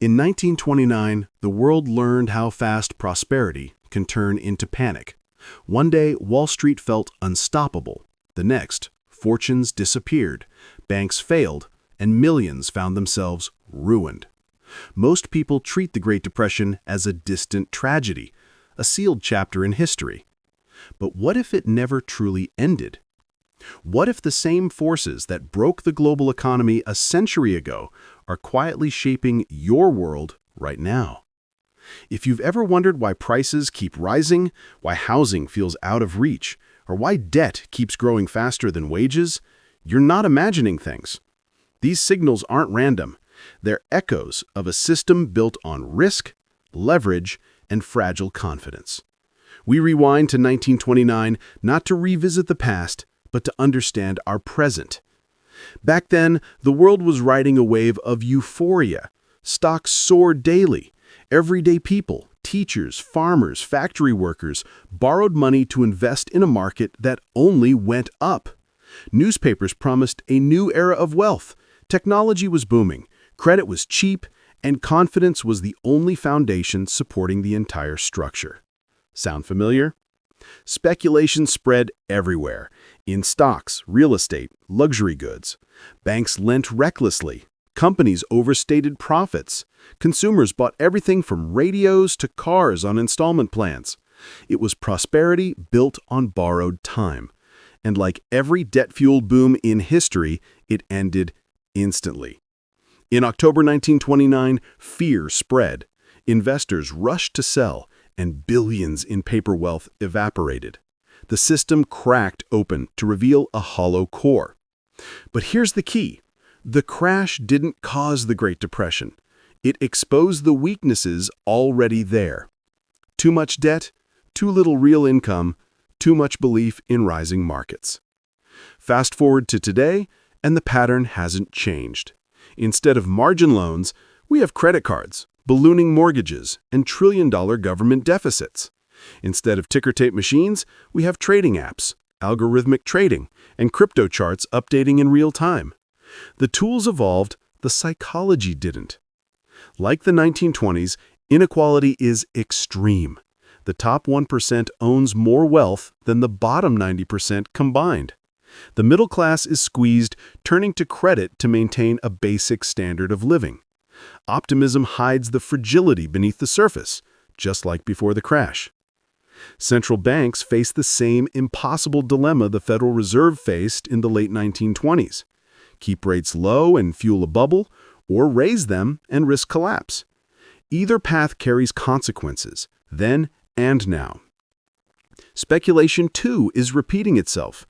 In 1929, the world learned how fast prosperity can turn into panic. One day, Wall Street felt unstoppable. The next, fortunes disappeared, banks failed, and millions found themselves ruined. Most people treat the Great Depression as a distant tragedy, a sealed chapter in history. But what if it never truly ended? What if the same forces that broke the global economy a century ago are quietly shaping your world right now? If you've ever wondered why prices keep rising, why housing feels out of reach, or why debt keeps growing faster than wages, you're not imagining things. These signals aren't random. They're echoes of a system built on risk, leverage, and fragile confidence. We rewind to 1929 not to revisit the past, but to understand our present. Back then, the world was riding a wave of euphoria. Stocks soared daily. Everyday people, teachers, farmers, factory workers, borrowed money to invest in a market that only went up. Newspapers promised a new era of wealth. Technology was booming, credit was cheap, and confidence was the only foundation supporting the entire structure. Sound familiar? Speculation spread everywhere, in stocks, real estate, luxury goods. Banks lent recklessly. Companies overstated profits. Consumers bought everything from radios to cars on installment plans. It was prosperity built on borrowed time. And like every debt-fueled boom in history, it ended instantly. In October 1929, fear spread. Investors rushed to sell, and billions in paper wealth evaporated. The system cracked open to reveal a hollow core. But here's the key. The crash didn't cause the Great Depression. It exposed the weaknesses already there. Too much debt, too little real income, too much belief in rising markets. Fast forward to today, and the pattern hasn't changed. Instead of margin loans, we have credit cards, ballooning mortgages, and trillion-dollar government deficits. Instead of ticker tape machines, we have trading apps, algorithmic trading, and crypto charts updating in real time. The tools evolved, the psychology didn't. Like the 1920s, inequality is extreme. The top 1% owns more wealth than the bottom 90% combined. The middle class is squeezed, turning to credit to maintain a basic standard of living. Optimism hides the fragility beneath the surface, just like before the crash. Central banks face the same impossible dilemma the Federal Reserve faced in the late 1920s. Keep rates low and fuel a bubble, or raise them and risk collapse. Either path carries consequences, then and now. Speculation, too, is repeating itself.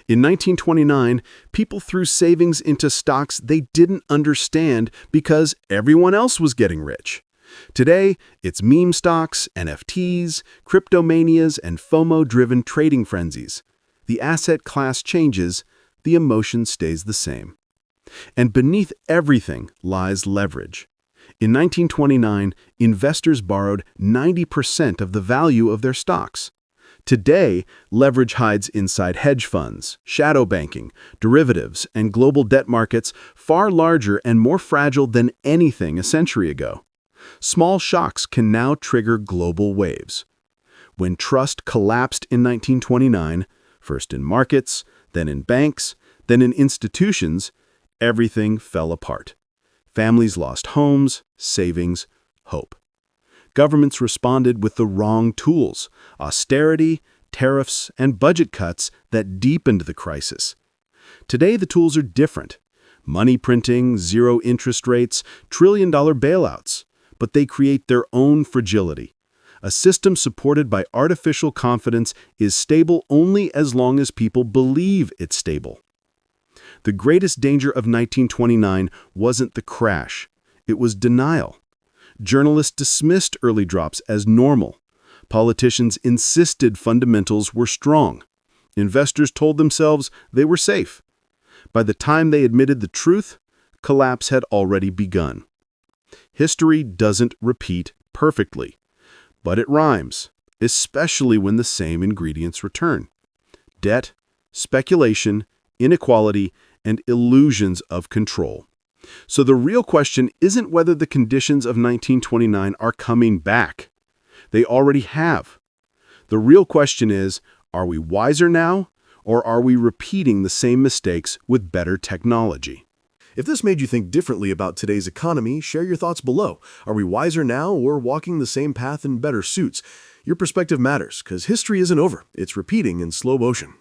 In 1929, people threw savings into stocks they didn't understand because everyone else was getting rich. Today, it's meme stocks, NFTs, cryptomanias, and FOMO-driven trading frenzies. The asset class changes, the emotion stays the same. And beneath everything lies leverage. In 1929, investors borrowed 90% of the value of their stocks. Today, leverage hides inside hedge funds, shadow banking, derivatives, and global debt markets far larger and more fragile than anything a century ago. Small shocks can now trigger global waves. When trust collapsed in 1929, first in markets, then in banks, then in institutions, everything fell apart. Families lost homes, savings, hope. Governments responded with the wrong tools, austerity, tariffs, and budget cuts that deepened the crisis. Today, the tools are different. Money printing, zero interest rates, trillion-dollar bailouts. But they create their own fragility. A system supported by artificial confidence is stable only as long as people believe it's stable. The greatest danger of 1929 wasn't the crash. It was denial. Journalists dismissed early drops as normal. Politicians insisted fundamentals were strong. Investors told themselves they were safe. By the time they admitted the truth, collapse had already begun. History doesn't repeat perfectly, but it rhymes, especially when the same ingredients return. Debt, speculation, inequality, and illusions of control. So the real question isn't whether the conditions of 1929 are coming back. They already have. The real question is, are we wiser now, or are we repeating the same mistakes with better technology? If this made you think differently about today's economy, share your thoughts below. Are we wiser now or walking the same path in better suits? Your perspective matters, because history isn't over. It's repeating in slow motion.